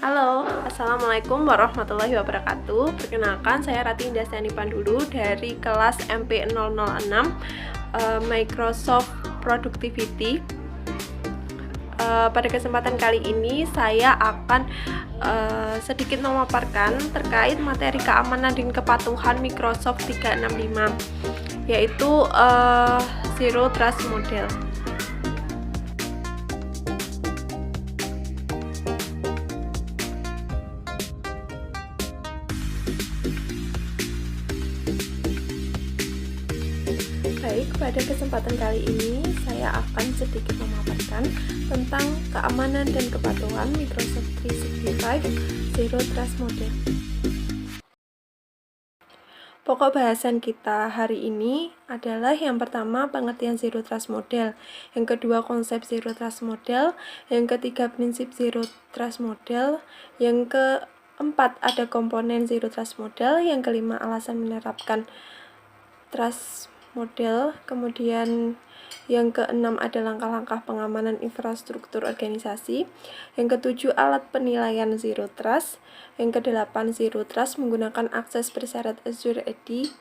Halo, Assalamualaikum warahmatullahi wabarakatuh. Perkenalkan, saya Rati Indastiani Pandulu dari kelas MP006 Microsoft Productivity. Pada kesempatan kali ini saya akan sedikit memaparkan terkait materi keamanan dan kepatuhan Microsoft 365, yaitu Zero Trust Model. Baik, pada kesempatan kali ini saya akan sedikit memaparkan tentang keamanan dan kepatuhan Microsoft 365 Zero Trust Model. Pokok bahasan kita hari ini adalah yang pertama pengertian Zero Trust Model, yang kedua konsep Zero Trust Model, yang ketiga prinsip Zero Trust Model, yang keempat ada komponen Zero Trust Model, yang kelima alasan menerapkan Trust Model, kemudian yang keenam ada langkah-langkah pengamanan infrastruktur organisasi, yang ketujuh alat penilaian Zero Trust, yang kedelapan Zero Trust menggunakan akses bersyarat Azure AD,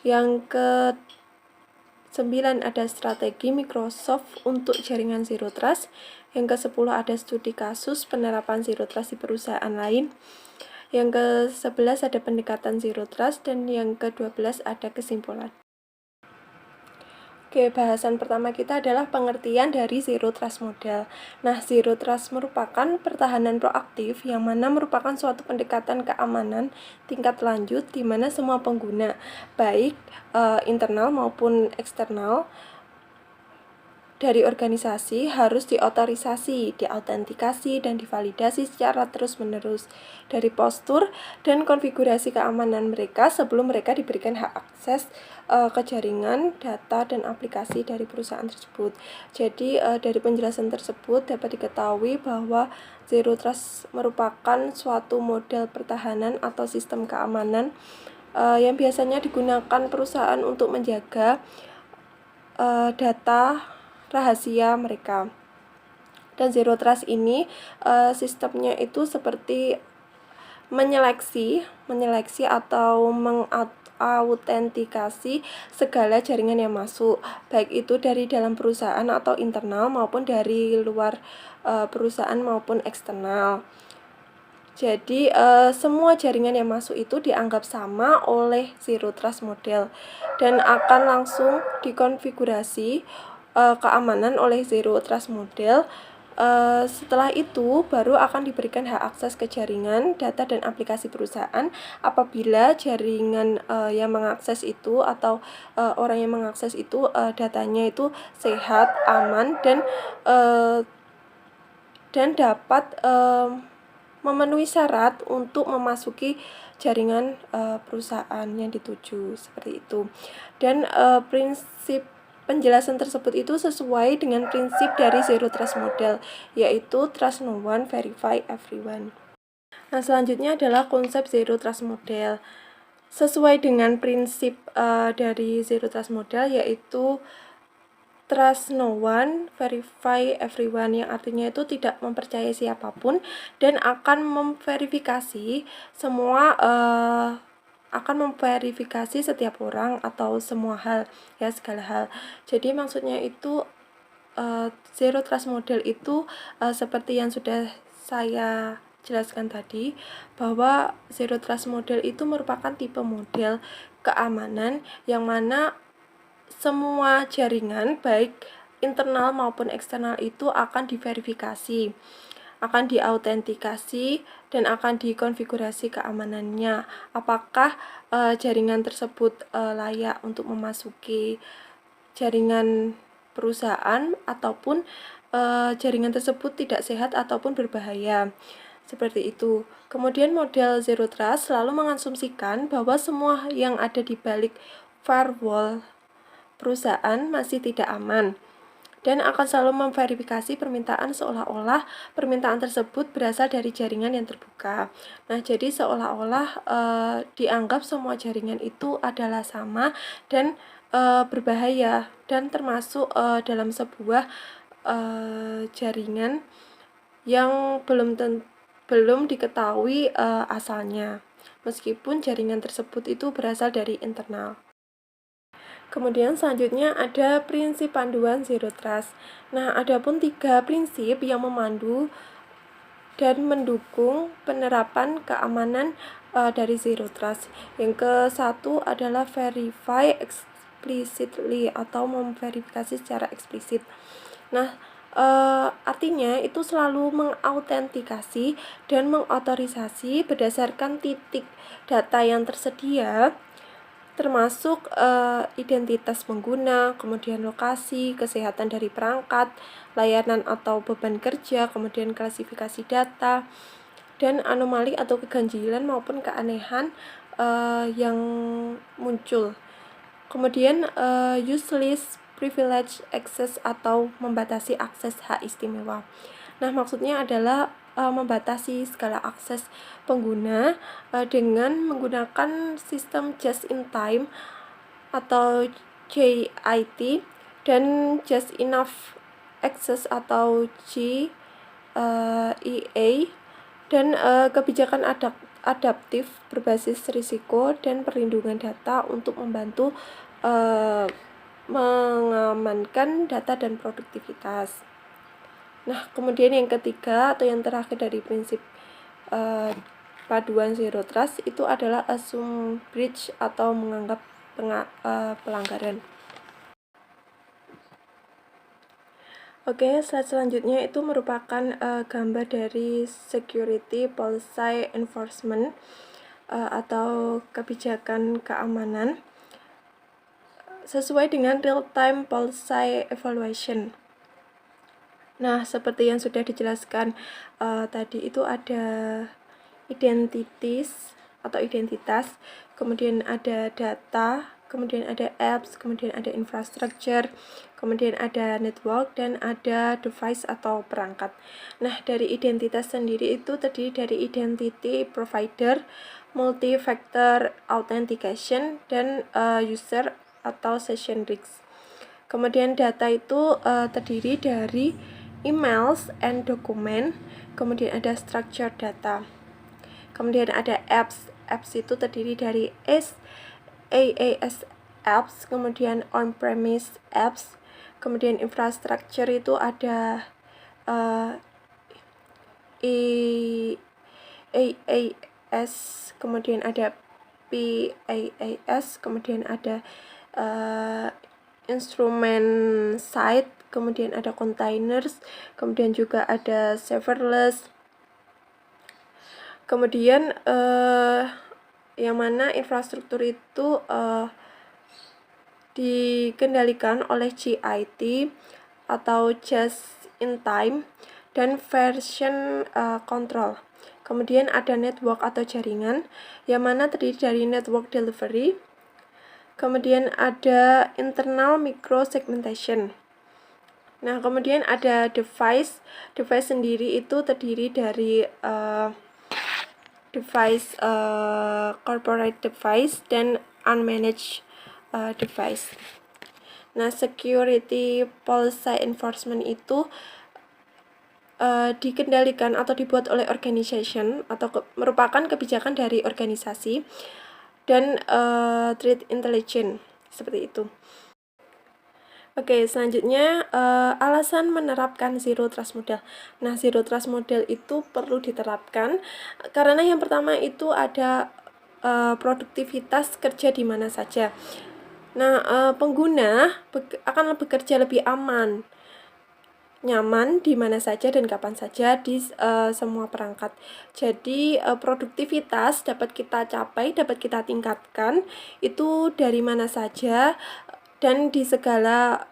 yang ke-9 ada strategi Microsoft untuk jaringan Zero Trust, yang ke-10 ada studi kasus penerapan Zero Trust di perusahaan lain, yang ke-11 ada pendekatan Zero Trust, dan yang ke-12 ada kesimpulan. Oke, bahasan pertama kita adalah pengertian dari Zero Trust Model. Nah, Zero Trust merupakan pertahanan proaktif yang mana merupakan suatu pendekatan keamanan tingkat lanjut di mana semua pengguna, baik internal maupun eksternal, dari organisasi harus diotorisasi, diautentikasi, dan divalidasi secara terus-menerus dari postur dan konfigurasi keamanan mereka sebelum mereka diberikan hak akses ke jaringan, data, dan aplikasi dari perusahaan tersebut. Jadi dari penjelasan tersebut dapat diketahui bahwa Zero Trust merupakan suatu model pertahanan atau sistem keamanan yang biasanya digunakan perusahaan untuk menjaga data rahasia mereka. Dan Zero Trust ini sistemnya itu seperti menyeleksi atau mengautentikasi segala jaringan yang masuk, baik itu dari dalam perusahaan atau internal maupun dari luar perusahaan maupun eksternal. Jadi semua jaringan yang masuk itu dianggap sama oleh Zero Trust Model dan akan langsung dikonfigurasi keamanan oleh Zero Trust Model. Setelah itu baru akan diberikan hak akses ke jaringan, data, dan aplikasi perusahaan apabila jaringan yang mengakses itu atau orang yang mengakses itu datanya itu sehat, aman, dan dapat memenuhi syarat untuk memasuki jaringan perusahaan yang dituju, seperti itu. Dan prinsip penjelasan tersebut itu sesuai dengan prinsip dari Zero Trust Model, yaitu Trust No One, Verify Everyone. Nah, selanjutnya adalah konsep Zero Trust Model. Sesuai dengan prinsip dari Zero Trust Model, yaitu Trust No One, Verify Everyone, yang artinya itu tidak mempercayai siapapun dan akan memverifikasi semua akan memverifikasi setiap orang atau semua hal, ya, segala hal. Jadi maksudnya itu Zero Trust Model itu seperti yang sudah saya jelaskan tadi, bahwa Zero Trust Model itu merupakan tipe model keamanan yang mana semua jaringan baik internal maupun eksternal itu akan diverifikasi, akan diautentikasi, dan akan dikonfigurasi keamanannya. Apakah jaringan tersebut layak untuk memasuki jaringan perusahaan ataupun jaringan tersebut tidak sehat ataupun berbahaya. Seperti itu. Kemudian model Zero Trust selalu mengasumsikan bahwa semua yang ada di balik firewall perusahaan masih tidak aman dan akan selalu memverifikasi permintaan seolah-olah permintaan tersebut berasal dari jaringan yang terbuka. Nah, jadi seolah-olah dianggap semua jaringan itu adalah sama dan berbahaya dan termasuk dalam sebuah jaringan yang belum tentu belum diketahui asalnya, meskipun jaringan tersebut itu berasal dari internal. Kemudian selanjutnya ada prinsip panduan Zero Trust. Nah, ada pun 3 prinsip yang memandu dan mendukung penerapan keamanan dari Zero Trust. Yang ke-1 adalah verify explicitly atau memverifikasi secara eksplisit. Nah, artinya itu selalu mengautentikasi dan mengotorisasi berdasarkan titik data yang tersedia, termasuk identitas pengguna, kemudian lokasi, kesehatan dari perangkat, layanan atau beban kerja, kemudian klasifikasi data, dan anomali atau keganjilan maupun keanehan yang muncul. Kemudian useless privilege access atau membatasi akses hak istimewa. Nah, maksudnya adalah membatasi segala akses pengguna dengan menggunakan sistem just in time atau JIT dan just enough access atau JEA dan kebijakan adaptif berbasis risiko dan perlindungan data untuk membantu mengamankan data dan produktivitas. Nah, kemudian yang ketiga atau yang terakhir dari prinsip paduan Zero Trust itu adalah assume breach atau menganggap pelanggaran. Oke, slide selanjutnya itu merupakan gambar dari security policy enforcement atau kebijakan keamanan sesuai dengan real-time policy evaluation. Nah, seperti yang sudah dijelaskan tadi itu ada identitas, kemudian ada data, kemudian ada apps, kemudian ada infrastructure, kemudian ada network, dan ada device atau perangkat. Nah, dari identitas sendiri itu terdiri dari identity provider, multi-factor authentication, dan user atau session risk. Kemudian data itu terdiri dari emails and document, kemudian ada structured data. Kemudian ada apps itu terdiri dari AAS apps, kemudian on-premise apps, kemudian infrastructure itu ada EAAS, kemudian ada PAAS, kemudian ada instrument side, kemudian ada containers, kemudian juga ada serverless. Kemudian yang mana infrastruktur itu dikendalikan oleh JIT atau just in time dan version control. Kemudian ada network atau jaringan yang mana terdiri dari network delivery. Kemudian ada internal micro segmentation. Nah, kemudian ada device. Device sendiri itu terdiri dari device corporate device dan unmanaged device. Nah, security policy enforcement itu dikendalikan atau dibuat oleh organization atau merupakan kebijakan dari organisasi dan threat intelligence seperti itu. Oke, selanjutnya alasan menerapkan Zero Trust Model. Nah, Zero Trust Model itu perlu diterapkan karena yang pertama itu ada produktivitas kerja di mana saja. Nah, pengguna akan bekerja lebih aman, nyaman di mana saja dan kapan saja di semua perangkat. Jadi produktivitas dapat kita capai, dapat kita tingkatkan itu dari mana saja dan di segala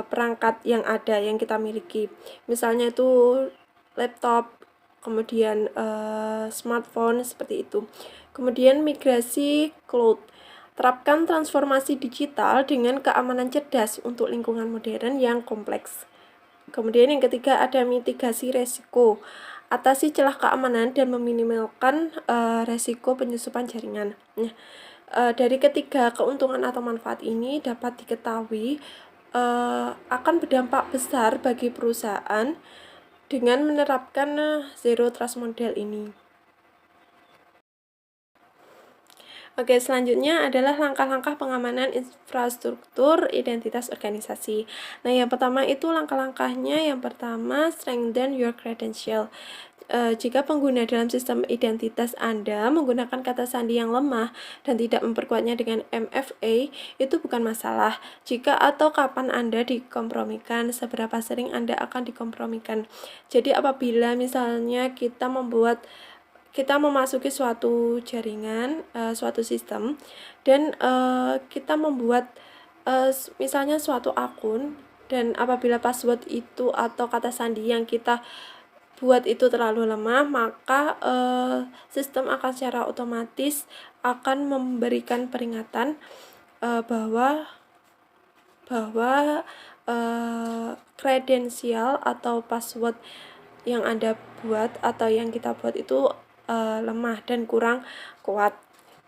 perangkat yang ada yang kita miliki. Misalnya itu laptop, kemudian smartphone seperti itu. Kemudian migrasi cloud. Terapkan transformasi digital dengan keamanan cerdas untuk lingkungan modern yang kompleks. Kemudian yang ketiga ada mitigasi resiko. Atasi celah keamanan dan meminimalkan resiko penyusupan jaringan. Nah, dari ketiga keuntungan atau manfaat ini dapat diketahui akan berdampak besar bagi perusahaan dengan menerapkan Zero Trust model ini. Oke, selanjutnya adalah langkah-langkah pengamanan infrastruktur identitas organisasi. Nah, yang pertama itu langkah-langkahnya. Yang pertama, strengthen your credential. Jika pengguna dalam sistem identitas Anda menggunakan kata sandi yang lemah dan tidak memperkuatnya dengan MFA, itu bukan masalah. Jika atau kapan Anda dikompromikan, seberapa sering Anda akan dikompromikan. Jadi apabila misalnya kita memasuki suatu jaringan, suatu sistem, dan kita membuat misalnya suatu akun, dan apabila password itu atau kata sandi yang kita buat itu terlalu lemah, maka sistem akan secara otomatis akan memberikan peringatan bahwa kredensial atau password yang Anda buat atau yang kita buat itu lemah dan kurang kuat.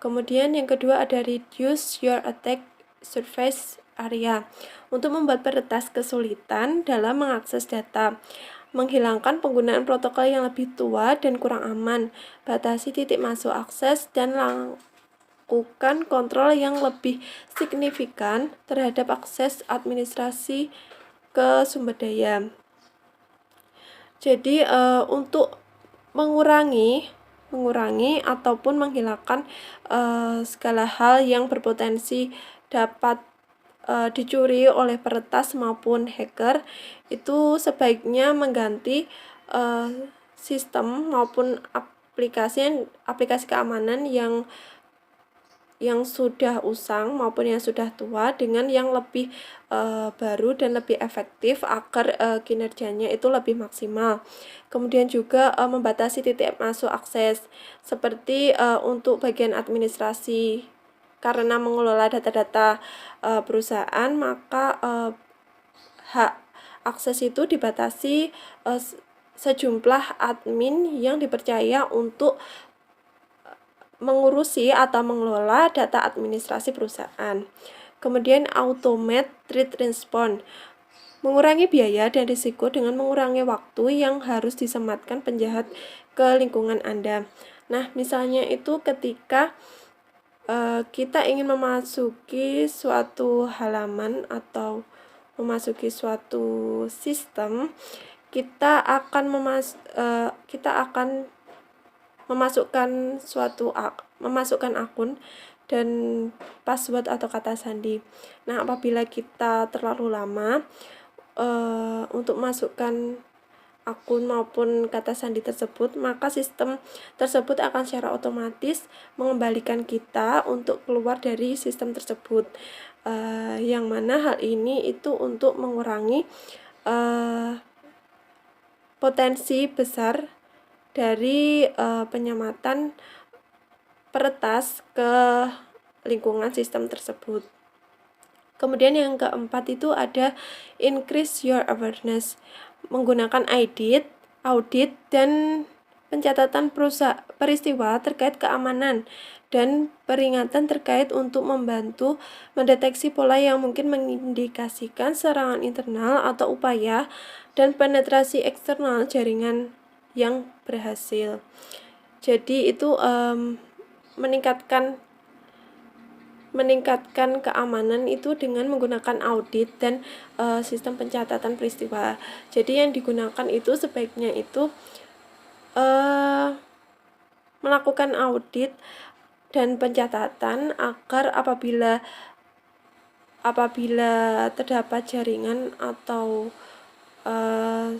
Kemudian yang kedua ada reduce your attack surface area. Untuk membuat peretas kesulitan dalam mengakses data, menghilangkan penggunaan protokol yang lebih tua dan kurang aman, batasi titik masuk akses, dan lakukan kontrol yang lebih signifikan terhadap akses administrasi ke sumber daya. Jadi untuk mengurangi ataupun menghilangkan segala hal yang berpotensi dapat dicuri oleh peretas maupun hacker, itu sebaiknya mengganti sistem maupun aplikasi keamanan yang sudah usang maupun yang sudah tua dengan yang lebih baru dan lebih efektif agar kinerjanya itu lebih maksimal. Kemudian juga membatasi titik masuk akses seperti untuk bagian administrasi, karena mengelola data-data perusahaan, maka hak akses itu dibatasi sejumlah admin yang dipercaya untuk mengurusi atau mengelola data administrasi perusahaan. Kemudian automate threat response, mengurangi biaya dan risiko dengan mengurangi waktu yang harus disematkan penjahat ke lingkungan Anda. Nah, misalnya itu ketika kita ingin memasuki suatu halaman atau memasuki suatu sistem, kita akan memasukkan akun dan password atau kata sandi. Nah, apabila kita terlalu lama untuk masukkan akun maupun kata sandi tersebut, maka sistem tersebut akan secara otomatis mengembalikan kita untuk keluar dari sistem tersebut, yang mana hal ini itu untuk mengurangi potensi besar dari penyamatan peretas ke lingkungan sistem tersebut. Kemudian yang keempat itu ada increase your awareness, menggunakan audit dan pencatatan peristiwa terkait keamanan dan peringatan terkait untuk membantu mendeteksi pola yang mungkin mengindikasikan serangan internal atau upaya dan penetrasi eksternal jaringan yang berhasil. Jadi itu meningkatkan keamanan itu dengan menggunakan audit dan sistem pencatatan peristiwa. Jadi yang digunakan itu sebaiknya itu melakukan audit dan pencatatan agar apabila terdapat jaringan atau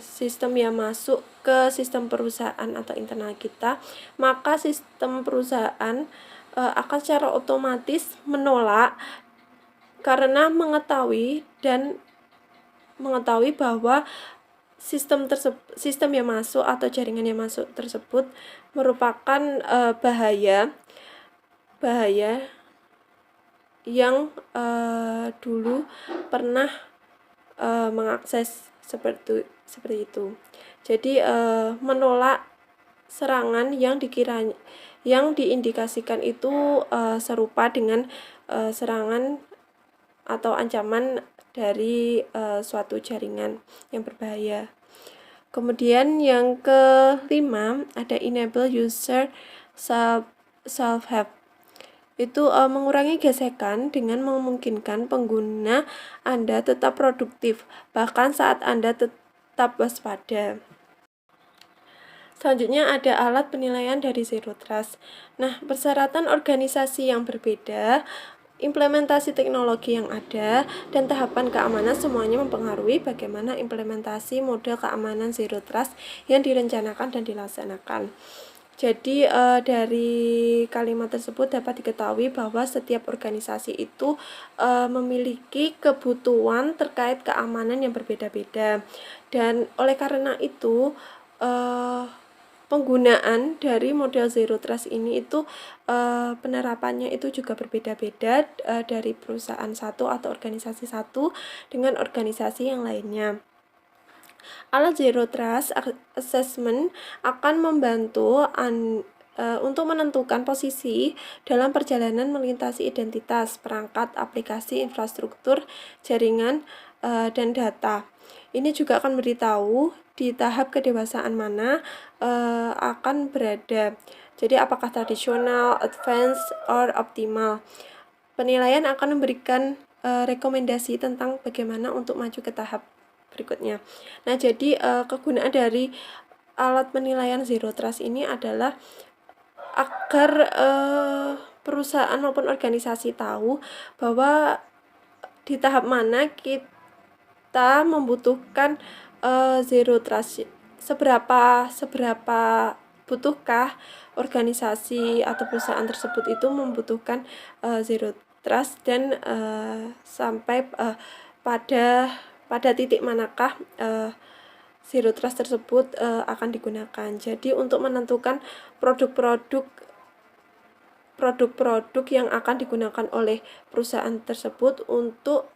sistem yang masuk ke sistem perusahaan atau internal kita, maka sistem perusahaan akan secara otomatis menolak karena mengetahui bahwa sistem yang masuk atau jaringan yang masuk tersebut merupakan bahaya yang dulu pernah mengakses seperti itu. Jadi menolak serangan yang diindikasikan itu serupa dengan serangan atau ancaman dari suatu jaringan yang berbahaya. Kemudian yang kelima ada enable user self-help. Itu mengurangi gesekan dengan memungkinkan pengguna Anda tetap produktif, bahkan saat Anda tetap waspada. Selanjutnya ada alat penilaian dari Zero Trust. Nah, persyaratan organisasi yang berbeda, implementasi teknologi yang ada, dan tahapan keamanan semuanya mempengaruhi bagaimana implementasi model keamanan Zero Trust yang direncanakan dan dilaksanakan. Jadi dari kalimat tersebut dapat diketahui bahwa setiap organisasi itu memiliki kebutuhan terkait keamanan yang berbeda-beda, dan oleh karena itu penggunaan dari model Zero Trust ini itu penerapannya itu juga berbeda-beda dari perusahaan satu atau organisasi satu dengan organisasi yang lainnya. Alat Zero Trust Assessment akan membantu untuk menentukan posisi dalam perjalanan melintasi identitas, perangkat, aplikasi, infrastruktur, jaringan, dan data. Ini juga akan memberitahu di tahap kedewasaan mana akan berada. Jadi apakah tradisional, advance, or optimal. Penilaian akan memberikan rekomendasi tentang bagaimana untuk maju ke tahap berikutnya. Nah, jadi kegunaan dari alat penilaian Zero Trust ini adalah agar perusahaan maupun organisasi tahu bahwa di tahap mana kita membutuhkan Zero Trust, seberapa butuhkah organisasi atau perusahaan tersebut itu membutuhkan Zero Trust, dan sampai pada titik manakah Zero Trust tersebut akan digunakan. Jadi untuk menentukan produk-produk yang akan digunakan oleh perusahaan tersebut untuk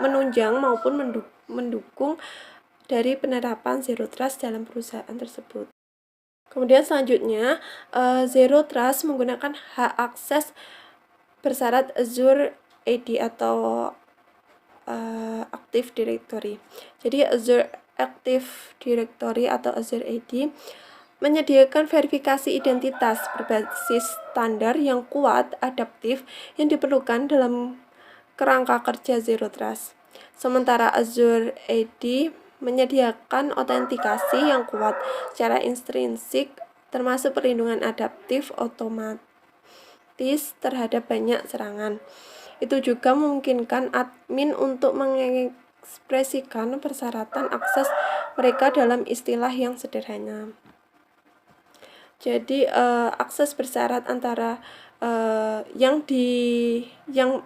menunjang maupun mendukung dari penerapan Zero Trust dalam perusahaan tersebut. Kemudian selanjutnya, Zero Trust menggunakan hak akses bersyarat Azure AD atau Active Directory. Jadi Azure Active Directory atau Azure AD menyediakan verifikasi identitas berbasis standar yang kuat, adaptif, yang diperlukan dalam kerangka kerja Zero Trust. Sementara Azure AD menyediakan autentikasi yang kuat secara intrinsik, termasuk perlindungan adaptif otomatis terhadap banyak serangan. Itu juga memungkinkan admin untuk mengekspresikan persyaratan akses mereka dalam istilah yang sederhana. Jadi akses bersyarat antara yang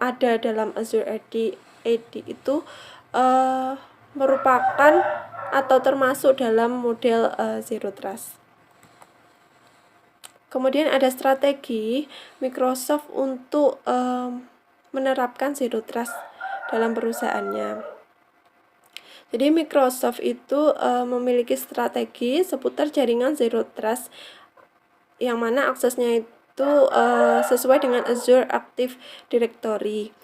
ada dalam Azure AD itu merupakan atau termasuk dalam model Zero Trust. Kemudian ada strategi Microsoft untuk menerapkan Zero Trust dalam perusahaannya. Jadi Microsoft itu memiliki strategi seputar jaringan Zero Trust, yang mana aksesnya itu sesuai dengan Azure Active Directory,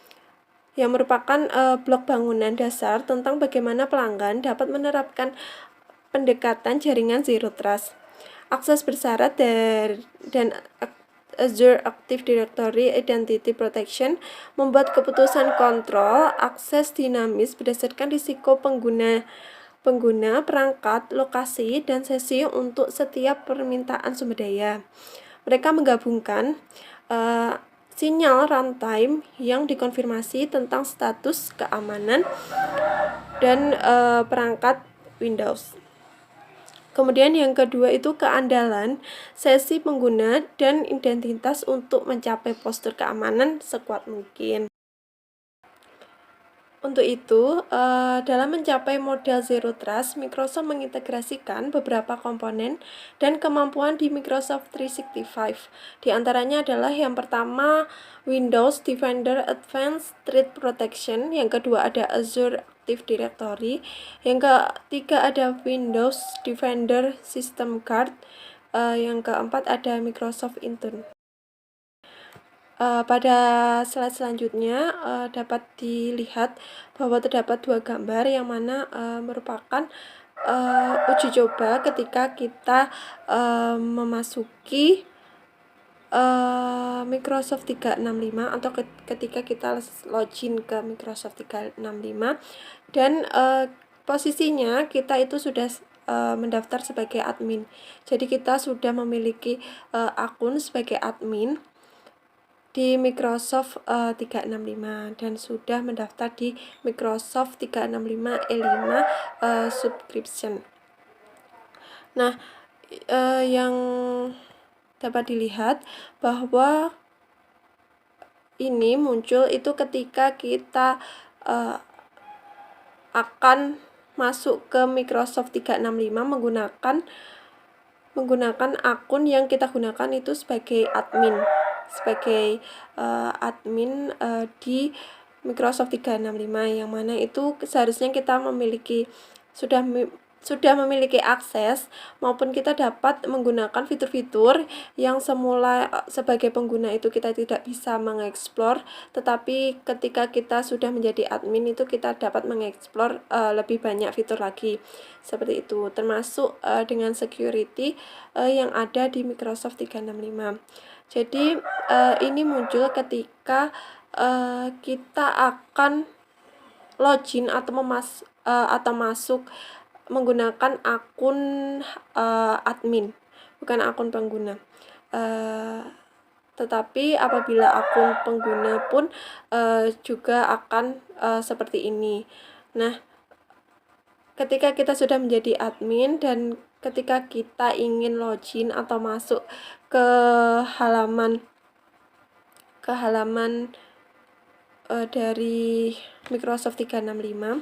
yang merupakan blok bangunan dasar tentang bagaimana pelanggan dapat menerapkan pendekatan jaringan Zero Trust. Akses bersyarat dan Azure Active Directory Identity Protection membuat keputusan kontrol akses dinamis berdasarkan risiko pengguna, perangkat, lokasi, dan sesi untuk setiap permintaan sumber daya. Mereka menggabungkan sinyal runtime yang dikonfirmasi tentang status keamanan dan perangkat Windows. Kemudian yang kedua itu keandalan sesi pengguna dan identitas untuk mencapai postur keamanan sekuat mungkin. Untuk itu, dalam mencapai model Zero Trust, Microsoft mengintegrasikan beberapa komponen dan kemampuan di Microsoft 365. Di antaranya adalah yang pertama Windows Defender Advanced Threat Protection, yang kedua ada Azure Active Directory, yang ketiga ada Windows Defender System Guard, yang keempat ada Microsoft Intune. Pada slide selanjutnya dapat dilihat bahwa terdapat dua gambar yang mana merupakan uji coba ketika kita memasuki Microsoft 365 atau ketika kita login ke Microsoft 365 dan posisinya kita itu sudah mendaftar sebagai admin. Jadi kita sudah memiliki akun sebagai admin di Microsoft 365 dan sudah mendaftar di Microsoft 365 E5 subscription. Nah, yang dapat dilihat bahwa ini muncul itu ketika kita akan masuk ke Microsoft 365 menggunakan akun yang kita gunakan itu sebagai admin di Microsoft 365, yang mana itu seharusnya kita sudah memiliki akses maupun kita dapat menggunakan fitur-fitur yang semula sebagai pengguna itu kita tidak bisa mengeksplor, tetapi ketika kita sudah menjadi admin itu kita dapat mengeksplor lebih banyak fitur lagi seperti itu, termasuk dengan security yang ada di Microsoft 365. Jadi ini muncul ketika kita akan login atau masuk menggunakan akun admin, bukan akun pengguna. Tetapi apabila akun pengguna pun juga akan seperti ini. Nah, ketika kita sudah menjadi admin dan ketika kita ingin login atau masuk ke halaman dari Microsoft 365,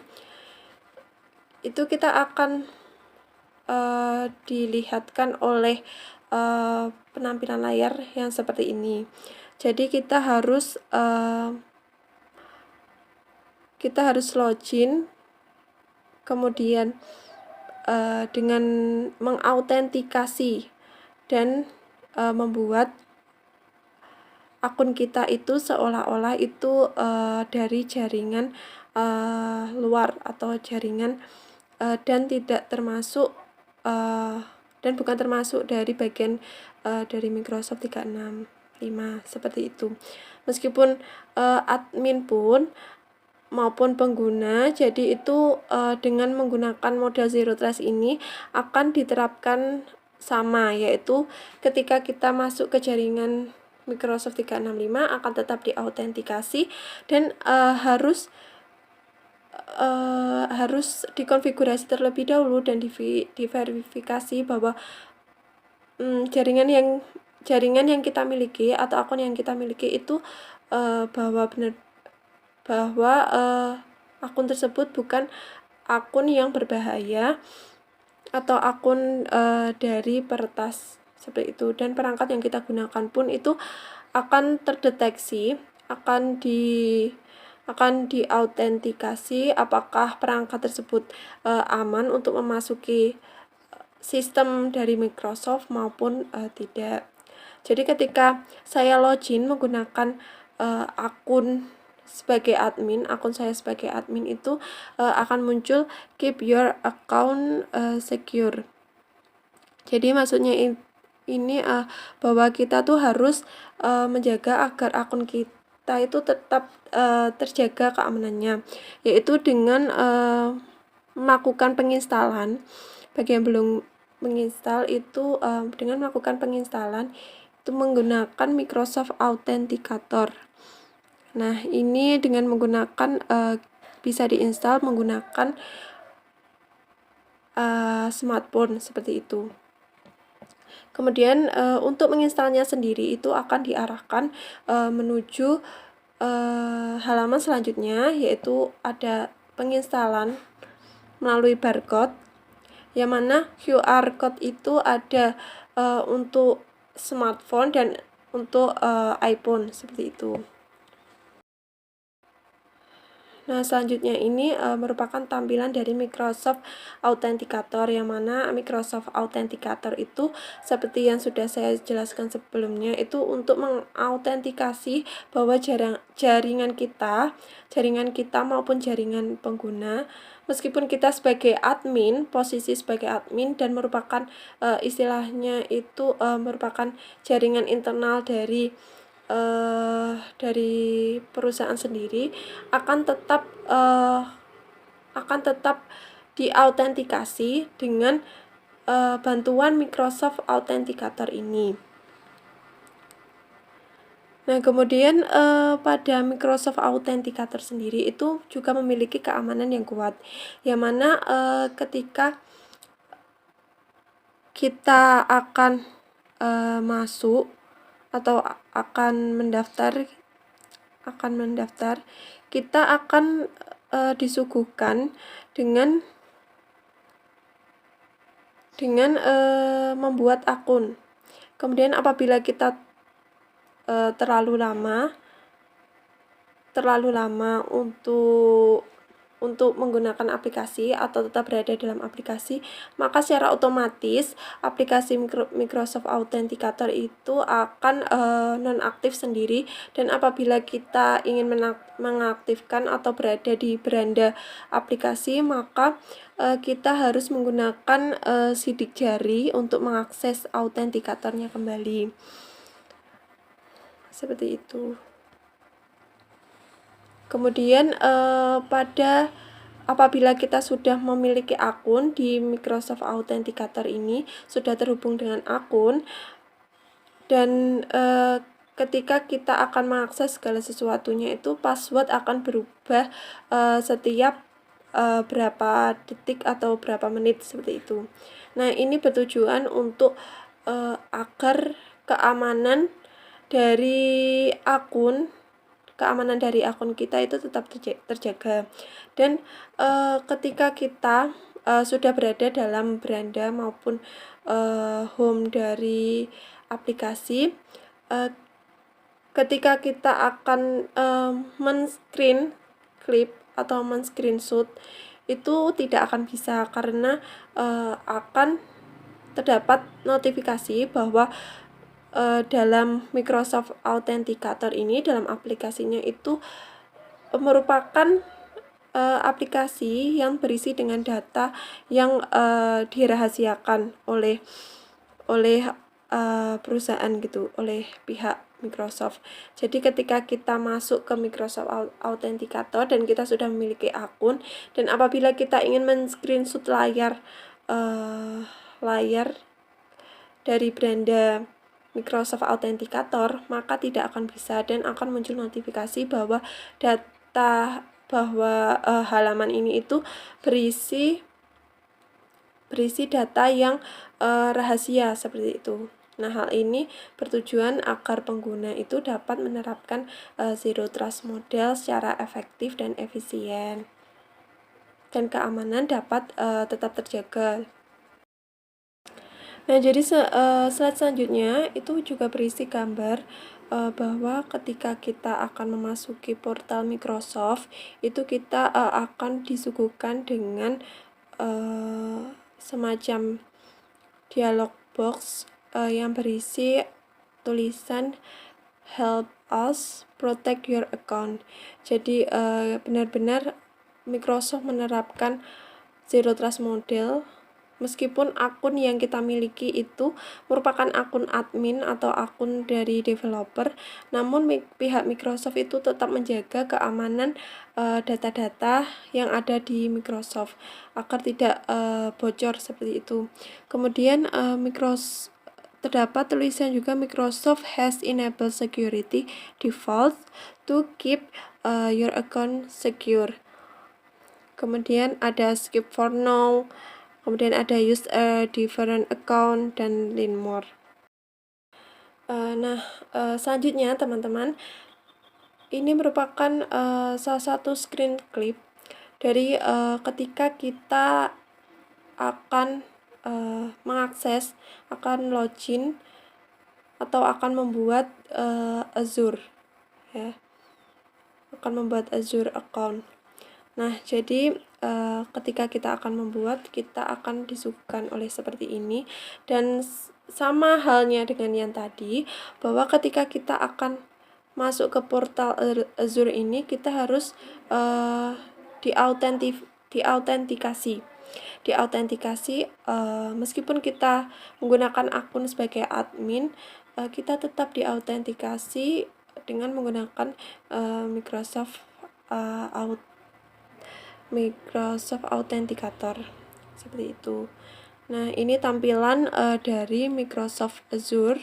itu kita akan dilihatkan oleh penampilan layar yang seperti ini. Jadi kita harus login, kemudian dengan mengautentikasi dan membuat akun kita itu seolah-olah itu dari jaringan luar atau jaringan dan tidak termasuk dan bukan termasuk dari bagian dari Microsoft 365 seperti itu. Meskipun admin pun maupun pengguna, jadi itu dengan menggunakan model Zero Trust ini akan diterapkan sama, yaitu ketika kita masuk ke jaringan Microsoft 365 akan tetap diautentikasi dan harus dikonfigurasi terlebih dahulu dan diverifikasi bahwa jaringan yang kita miliki atau akun yang kita miliki itu bahwa akun tersebut bukan akun yang berbahaya atau akun dari peretas seperti itu, dan perangkat yang kita gunakan pun itu akan terdeteksi, akan diautentikasi apakah perangkat tersebut aman untuk memasuki sistem dari Microsoft maupun tidak. Jadi ketika saya login menggunakan akun saya sebagai admin itu akan muncul keep your account secure. Jadi maksudnya ini bahwa kita tuh harus menjaga agar akun kita itu tetap terjaga keamanannya, yaitu dengan melakukan penginstalan. Bagi yang belum menginstal itu dengan melakukan penginstalan itu menggunakan Microsoft Authenticator. Nah, ini dengan menggunakan bisa diinstal menggunakan smartphone seperti itu. Kemudian untuk menginstalnya sendiri itu akan diarahkan menuju halaman selanjutnya, yaitu ada penginstalan melalui barcode, yang mana QR code itu ada untuk smartphone dan untuk iPhone seperti itu. Nah, selanjutnya ini merupakan tampilan dari Microsoft Authenticator, yang mana Microsoft Authenticator itu seperti yang sudah saya jelaskan sebelumnya, itu untuk mengautentikasi bahwa jaringan kita maupun jaringan pengguna, meskipun kita sebagai admin, posisi sebagai admin dan merupakan istilahnya itu merupakan jaringan internal dari perusahaan sendiri, akan tetap diautentikasi dengan bantuan Microsoft Authenticator ini. Nah, kemudian pada Microsoft Authenticator sendiri itu juga memiliki keamanan yang kuat, yang mana ketika kita akan masuk atau akan mendaftar, kita akan disuguhkan dengan membuat akun. Kemudian apabila kita terlalu lama untuk menggunakan aplikasi atau tetap berada dalam aplikasi, maka secara otomatis aplikasi Microsoft Authenticator itu akan nonaktif sendiri, dan apabila kita ingin mengaktifkan atau berada di beranda aplikasi, maka kita harus menggunakan sidik jari untuk mengakses autentikatornya kembali. Seperti itu. Kemudian apabila kita sudah memiliki akun di Microsoft Authenticator ini, sudah terhubung dengan akun, dan ketika kita akan mengakses segala sesuatunya itu, password akan berubah setiap berapa detik atau berapa menit, seperti itu. Nah, ini bertujuan untuk agar keamanan dari akun kita itu tetap terjaga. Dan ketika kita sudah berada dalam beranda maupun home dari aplikasi, ketika kita akan men-screen clip atau men-screenshot, itu tidak akan bisa, karena akan terdapat notifikasi bahwa dalam Microsoft Authenticator ini, dalam aplikasinya itu merupakan aplikasi yang berisi dengan data yang dirahasiakan oleh perusahaan gitu, oleh pihak Microsoft. Jadi ketika kita masuk ke Microsoft Authenticator dan kita sudah memiliki akun, dan apabila kita ingin men-screenshot layar dari beranda Microsoft Authenticator, maka tidak akan bisa, dan akan muncul notifikasi bahwa halaman ini itu berisi data yang rahasia, seperti itu. Nah, hal ini bertujuan agar pengguna itu dapat menerapkan Zero Trust model secara efektif dan efisien, dan keamanan dapat tetap terjaga. Nah, jadi slide selanjutnya itu juga berisi gambar bahwa ketika kita akan memasuki portal Microsoft, itu kita akan disuguhkan dengan semacam dialog box yang berisi tulisan "Help us protect your account". Jadi benar-benar Microsoft menerapkan Zero Trust model, meskipun akun yang kita miliki itu merupakan akun admin atau akun dari developer, namun pihak Microsoft itu tetap menjaga keamanan data-data yang ada di Microsoft agar tidak bocor, seperti itu. Kemudian terdapat tulisan juga, Microsoft has enabled security defaults to keep your account secure. Kemudian ada skip for now, kemudian ada use a different account, dan learn more. Selanjutnya teman-teman, ini merupakan salah satu screen clip dari ketika kita akan mengakses, akan login atau akan membuat Azure, ya, akan membuat Azure account. Nah, jadi ketika kita akan membuat, kita akan disuguhkan oleh seperti ini. Dan sama halnya dengan yang tadi, bahwa ketika kita akan masuk ke portal Azure ini, kita harus diautentikasi. Meskipun kita menggunakan akun sebagai admin, kita tetap diautentikasi dengan menggunakan Microsoft Authenticator seperti itu. Nah, ini tampilan dari Microsoft Azure,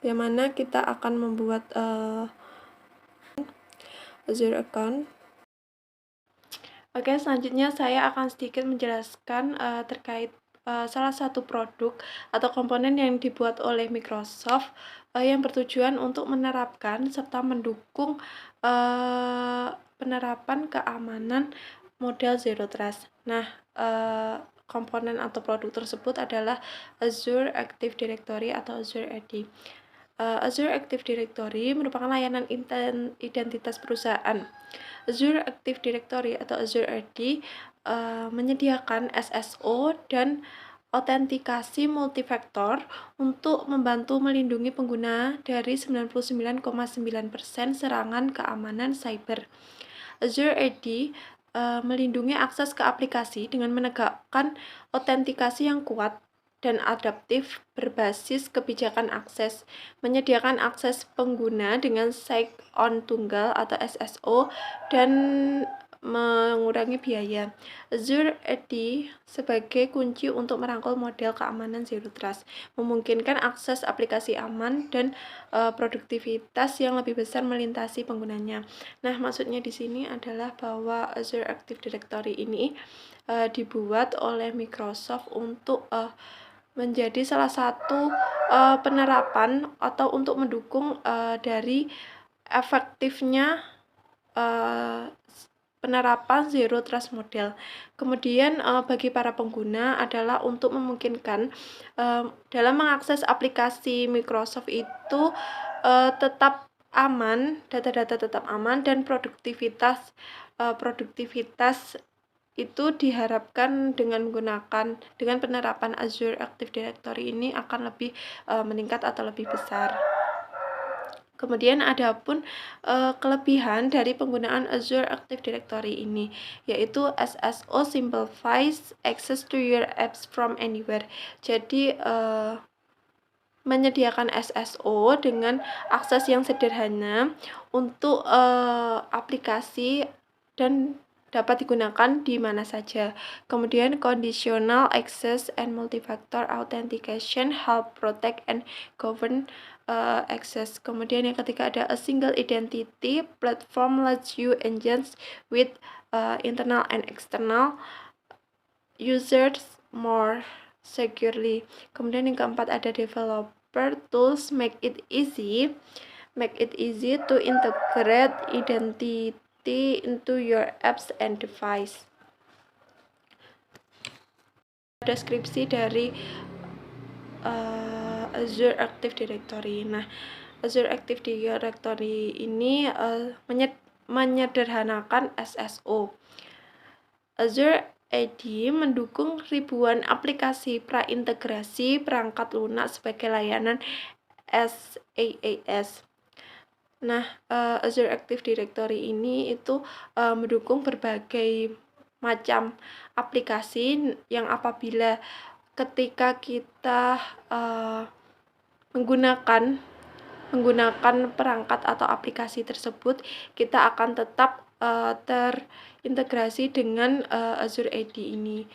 yang mana kita akan membuat Azure account. Oke, selanjutnya saya akan sedikit menjelaskan terkait salah satu produk atau komponen yang dibuat oleh Microsoft yang bertujuan untuk menerapkan serta mendukung penerapan keamanan model Zero Trust. Nah, komponen atau produk tersebut adalah Azure Active Directory atau Azure AD. Azure Active Directory merupakan layanan identitas perusahaan. Azure Active Directory atau Azure AD menyediakan SSO dan autentikasi multifaktor untuk membantu melindungi pengguna dari 99,9% serangan keamanan cyber. Azure AD melindungi akses ke aplikasi dengan menegakkan autentikasi yang kuat dan adaptif berbasis kebijakan akses, menyediakan akses pengguna dengan sign-on tunggal atau SSO, dan mengurangi biaya. Azure AD sebagai kunci untuk merangkul model keamanan Zero Trust, memungkinkan akses aplikasi aman dan produktivitas yang lebih besar melintasi penggunanya. Nah, maksudnya di sini adalah bahwa Azure Active Directory ini dibuat oleh Microsoft untuk menjadi salah satu penerapan atau untuk mendukung dari efektifnya penerapan Zero Trust model. Kemudian bagi para pengguna adalah untuk memungkinkan dalam mengakses aplikasi Microsoft itu tetap aman, data-data tetap aman, dan produktivitas itu diharapkan dengan penerapan Azure Active Directory ini akan lebih meningkat atau lebih besar. Kemudian ada pun kelebihan dari penggunaan Azure Active Directory ini, yaitu SSO simplifies access to your apps from anywhere. Jadi menyediakan SSO dengan akses yang sederhana untuk aplikasi dan dapat digunakan di mana saja. Kemudian conditional access and multi-factor authentication help protect and govern access. Kemudian yang ketiga ada a single identity platform lets you engage with internal and external users more securely. Kemudian yang keempat ada developer tools make it easy to integrate identity into your apps and device. Deskripsi dari Azure Active Directory. Nah, Azure Active Directory ini menyederhanakan SSO. Azure AD mendukung ribuan aplikasi praintegrasi perangkat lunak sebagai layanan SaaS. Nah, Azure Active Directory ini itu mendukung berbagai macam aplikasi yang apabila ketika kita menggunakan perangkat atau aplikasi tersebut, kita akan tetap terintegrasi dengan Azure AD ini.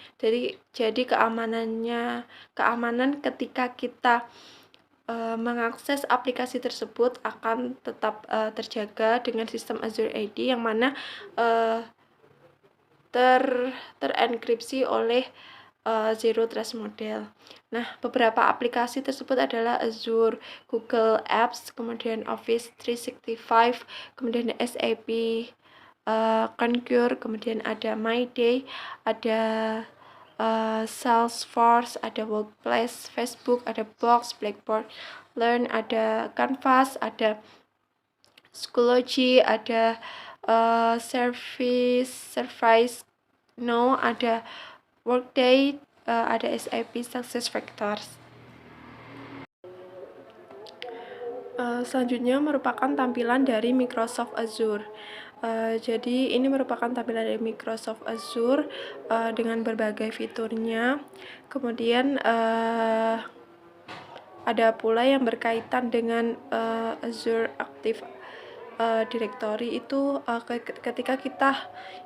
Jadi keamanan ketika kita mengakses aplikasi tersebut akan tetap terjaga dengan sistem Azure AD yang mana terenkripsi oleh Zero Trust model. Nah, beberapa aplikasi tersebut adalah Azure, Google Apps, kemudian Office 365, kemudian SAP, Concur, kemudian ada My Day, ada Salesforce, ada Workplace, Facebook, ada Box, Blackboard, Learn, ada Canvas, ada Schoology, ada Service Now, ada Workday, ada SAP SuccessFactors. Selanjutnya merupakan tampilan dari Microsoft Azure. Jadi ini merupakan tampilan dari Microsoft Azure dengan berbagai fiturnya. Kemudian ada pula yang berkaitan dengan Azure Active Directory itu ketika kita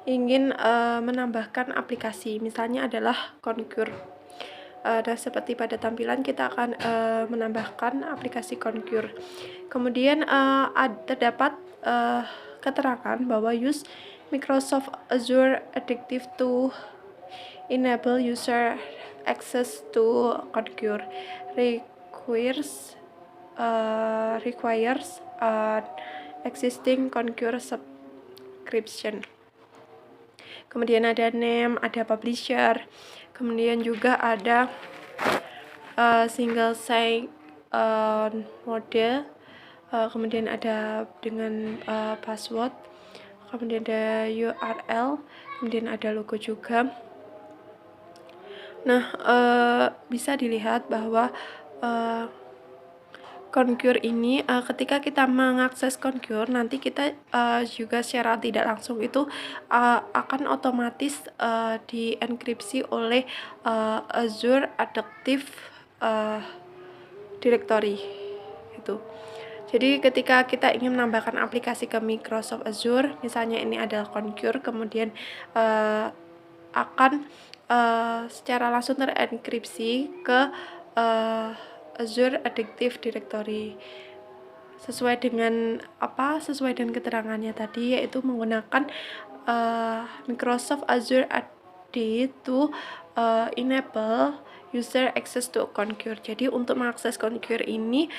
ingin menambahkan aplikasi, misalnya adalah Concur. Dan seperti pada tampilan kita akan menambahkan aplikasi Concur. Kemudian terdapat keterangan bahwa use Microsoft Azure Active to enable user access to Concur requires existing Concur subscription. Kemudian ada name, ada publisher, kemudian juga ada single sign mode, kemudian ada dengan password, kemudian ada URL, kemudian ada logo juga. Nah, bisa dilihat bahwa Concur ini ketika kita mengakses Concur, nanti kita juga secara tidak langsung itu akan otomatis dienkripsi oleh Azure Active Directory itu. Jadi ketika kita ingin menambahkan aplikasi ke Microsoft Azure, misalnya ini adalah Concur, kemudian akan secara langsung terenkripsi ke Azure Active Directory sesuai dengan keterangannya tadi, yaitu menggunakan Microsoft Azure AD to enable user access to Concur. Jadi untuk mengakses Concur ini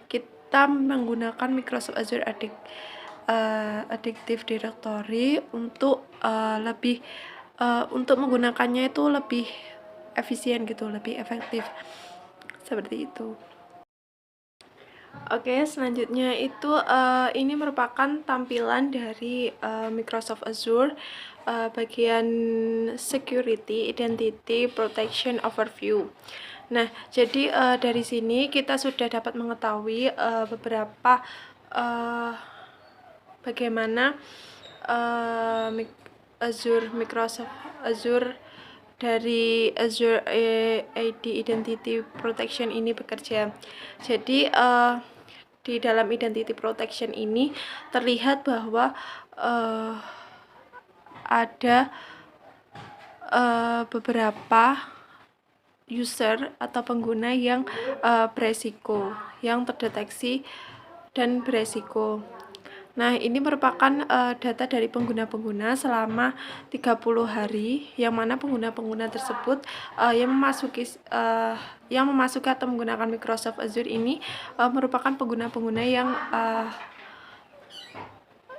kita menggunakan Microsoft Azure Active Directory untuk untuk menggunakannya itu lebih efisien gitu, lebih efektif. Seperti itu. Oke, selanjutnya itu ini merupakan tampilan dari Microsoft Azure bagian Security, Identity, Protection Overview. Nah, jadi dari sini kita sudah dapat mengetahui beberapa bagaimana Microsoft Azure dari Azure AD Identity Protection ini bekerja. Jadi di dalam Identity Protection ini terlihat bahwa ada beberapa user atau pengguna yang beresiko, yang terdeteksi dan beresiko. Nah, ini merupakan data dari pengguna-pengguna selama 30 hari, yang mana pengguna-pengguna tersebut yang memasuki atau menggunakan Microsoft Azure ini merupakan pengguna-pengguna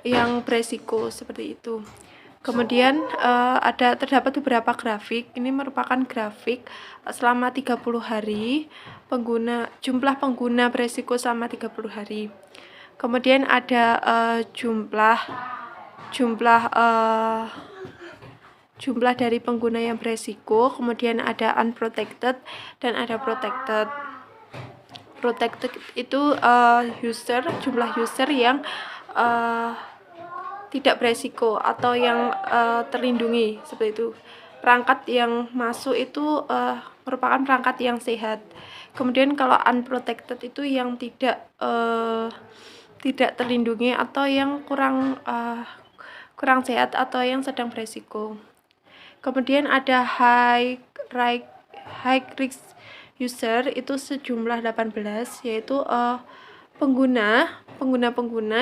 yang beresiko seperti itu. Kemudian terdapat beberapa grafik. Ini merupakan grafik selama 30 hari, jumlah pengguna beresiko selama 30 hari. Kemudian ada jumlah dari pengguna yang beresiko, kemudian ada unprotected dan ada protected. Protected itu jumlah user yang tidak beresiko atau yang terlindungi, seperti itu. Perangkat yang masuk itu merupakan perangkat yang sehat. Kemudian kalau unprotected itu yang tidak terlindungi atau yang kurang sehat atau yang sedang beresiko. Kemudian ada high risk user itu sejumlah 18, yaitu pengguna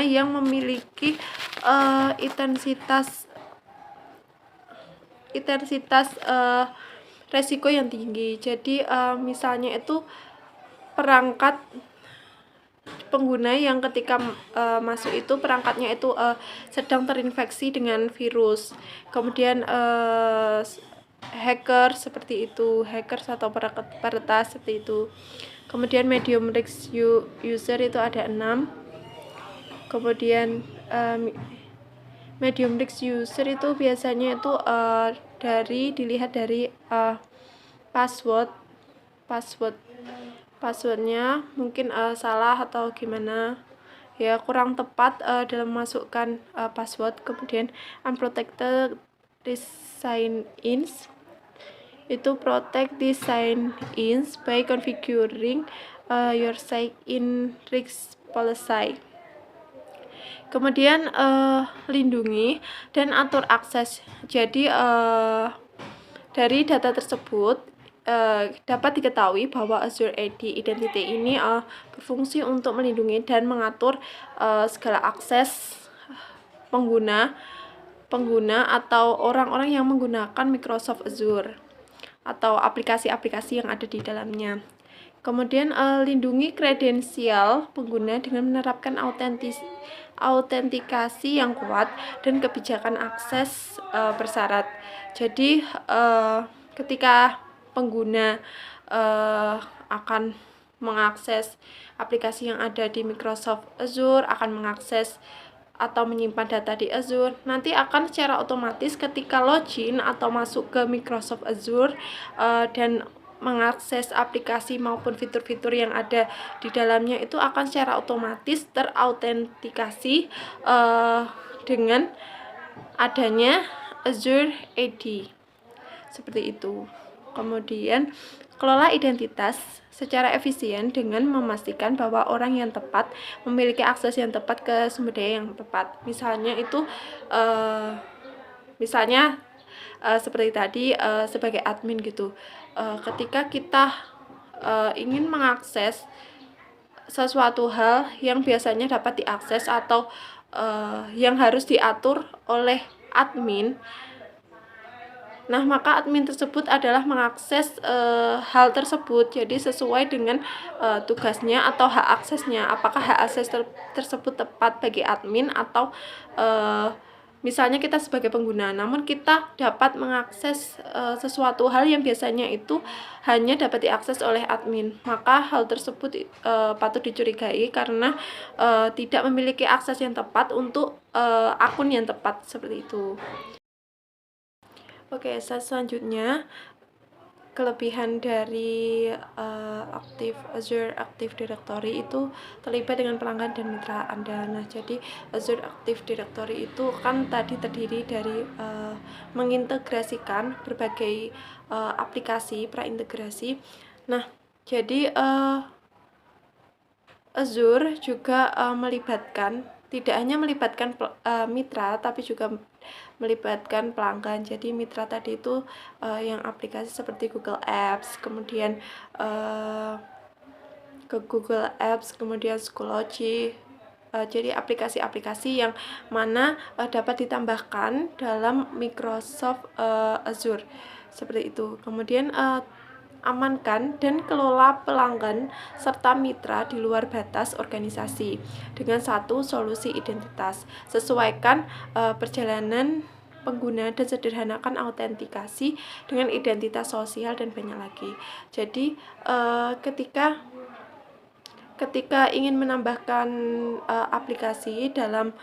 yang memiliki intensitas resiko yang tinggi. Jadi misalnya itu perangkat pengguna yang ketika masuk itu perangkatnya itu sedang terinfeksi dengan virus. Kemudian hacker seperti itu, hackers atau peretas seperti itu. Kemudian medium risk user itu ada 6. Kemudian medium risk user itu biasanya itu dilihat dari passwordnya mungkin salah atau gimana ya, kurang tepat dalam memasukkan password. Kemudian unprotected sign-ins itu protect the sign-ins by configuring your sign-in risk policy. Kemudian lindungi dan atur akses. Jadi dari data tersebut dapat diketahui bahwa Azure AD Identity ini berfungsi untuk melindungi dan mengatur segala akses pengguna atau orang-orang yang menggunakan Microsoft Azure atau aplikasi-aplikasi yang ada di dalamnya. Kemudian lindungi kredensial pengguna dengan menerapkan autentikasi yang kuat dan kebijakan akses bersyarat. Jadi ketika pengguna akan mengakses aplikasi yang ada di Microsoft Azure, akan mengakses atau menyimpan data di Azure, nanti akan secara otomatis ketika login atau masuk ke Microsoft Azure dan mengakses aplikasi maupun fitur-fitur yang ada di dalamnya, itu akan secara otomatis terautentikasi dengan adanya Azure AD. Seperti itu. Kemudian kelola identitas secara efisien dengan memastikan bahwa orang yang tepat memiliki akses yang tepat ke sumber daya yang tepat. Misalnya itu seperti tadi sebagai admin gitu. Ketika kita ingin mengakses sesuatu hal yang biasanya dapat diakses atau yang harus diatur oleh admin, nah maka admin tersebut adalah mengakses hal tersebut. Jadi sesuai dengan tugasnya atau hak aksesnya, apakah hak akses tersebut tepat bagi admin atau misalnya kita sebagai pengguna, namun kita dapat mengakses sesuatu hal yang biasanya itu hanya dapat diakses oleh admin, maka hal tersebut patut dicurigai karena tidak memiliki akses yang tepat untuk akun yang tepat, seperti itu. Oke, selanjutnya kelebihan dari Azure Active Directory itu terlibat dengan pelanggan dan mitra Anda. Nah, jadi Azure Active Directory itu kan tadi terdiri dari mengintegrasikan berbagai aplikasi praintegrasi. Nah, jadi Azure juga tidak hanya melibatkan mitra, tapi juga melibatkan pelanggan. Jadi mitra tadi itu yang aplikasi seperti Google Apps, kemudian ke Google Apps, kemudian Schoology. Jadi aplikasi-aplikasi yang mana dapat ditambahkan dalam Microsoft Azure, seperti itu. Kemudian amankan dan kelola pelanggan serta mitra di luar batas organisasi dengan satu solusi identitas. Sesuaikan perjalanan pengguna dan sederhanakan autentikasi dengan identitas sosial dan banyak lagi. Jadi ketika ingin menambahkan aplikasi dalam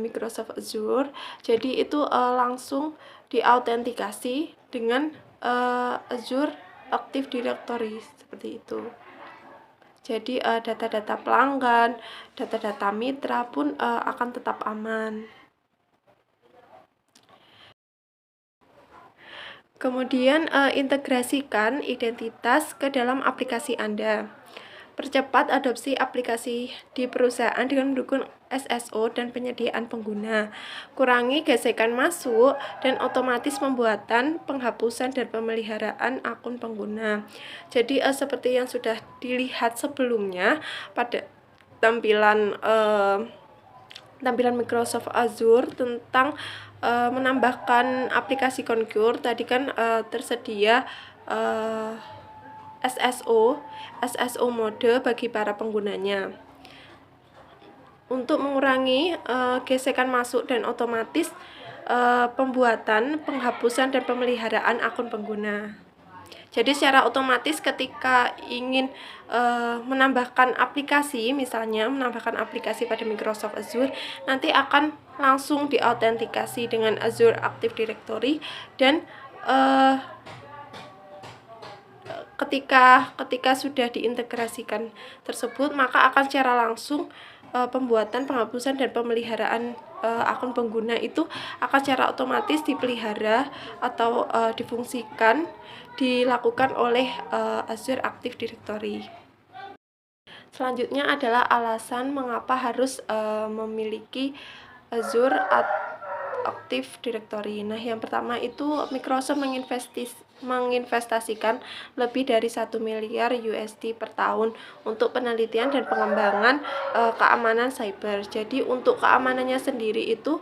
Microsoft Azure, jadi itu langsung diautentikasi dengan Azure Active Directory, seperti itu. Jadi data-data pelanggan, data-data mitra pun akan tetap aman. Kemudian integrasikan identitas ke dalam aplikasi Anda. Percepat adopsi aplikasi di perusahaan dengan mendukung SSO dan penyediaan pengguna. Kurangi gesekan masuk dan otomatis pembuatan, penghapusan, dan pemeliharaan akun pengguna. Jadi seperti yang sudah dilihat sebelumnya pada tampilan Microsoft Azure tentang menambahkan aplikasi Concur. Tadi kan tersedia SSO mode bagi para penggunanya. Untuk mengurangi gesekan masuk dan otomatis pembuatan, penghapusan, dan pemeliharaan akun pengguna. Jadi secara otomatis ketika ingin menambahkan aplikasi, misalnya menambahkan aplikasi pada Microsoft Azure, nanti akan langsung diautentikasi dengan Azure Active Directory, dan ketika sudah diintegrasikan tersebut, maka akan secara langsung pembuatan, penghapusan, dan pemeliharaan akun pengguna itu akan secara otomatis dipelihara atau difungsikan, dilakukan oleh Azure Active Directory. Selanjutnya adalah alasan mengapa harus memiliki Azure Active Directory. Nah, yang pertama itu Microsoft menginvestasikan lebih dari 1 miliar USD per tahun untuk penelitian dan pengembangan keamanan cyber. Jadi untuk keamanannya sendiri itu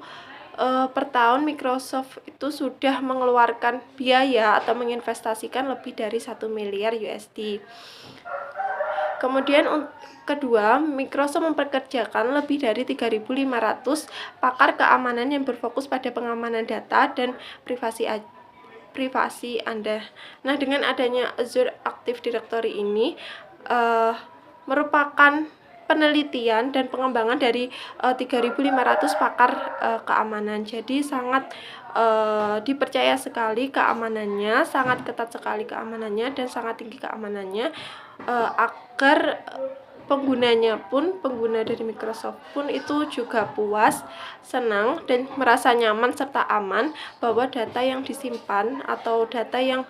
per tahun Microsoft itu sudah mengeluarkan biaya atau menginvestasikan lebih dari 1 miliar USD. Kemudian kedua, Microsoft mempekerjakan lebih dari 3.500 pakar keamanan yang berfokus pada pengamanan data dan privasi Anda. Nah, dengan adanya Azure Active Directory ini merupakan penelitian dan pengembangan dari 3.500 pakar keamanan. Jadi sangat dipercaya sekali keamanannya, sangat ketat sekali keamanannya, dan sangat tinggi keamanannya, agar pengguna dari Microsoft pun itu juga puas, senang, dan merasa nyaman serta aman bahwa data yang disimpan atau data yang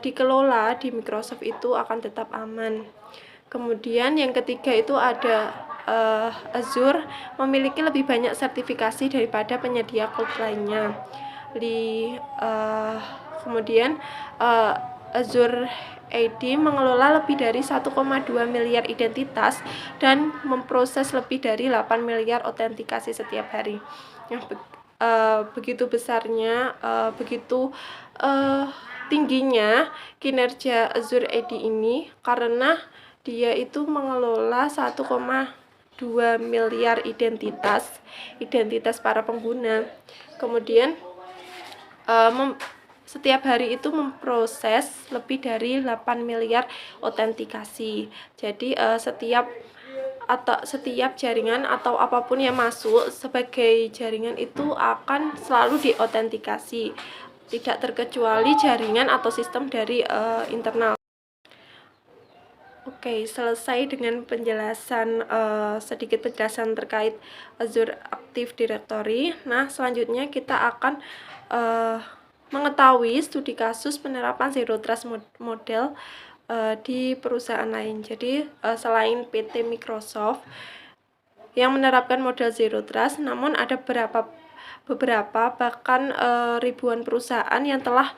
dikelola di Microsoft itu akan tetap aman. Kemudian yang ketiga itu ada Azure memiliki lebih banyak sertifikasi daripada penyedia cloud lainnya. Kemudian Azure AD mengelola lebih dari 1,2 miliar identitas dan memproses lebih dari 8 miliar autentikasi setiap hari. Begitu besarnya, begitu tingginya kinerja Azure AD ini karena dia itu mengelola 1,2 miliar identitas para pengguna. Kemudian setiap hari itu memproses lebih dari 8 miliar autentikasi. Jadi setiap jaringan atau apapun yang masuk sebagai jaringan itu akan selalu diautentikasi, tidak terkecuali jaringan atau sistem dari internal. Oke, selesai dengan penjelasan sedikit penjelasan terkait Azure Active Directory. Nah, selanjutnya kita akan mengetahui studi kasus penerapan Zero Trust model di perusahaan lain. Jadi selain PT Microsoft yang menerapkan model Zero Trust, namun ada beberapa bahkan ribuan perusahaan yang telah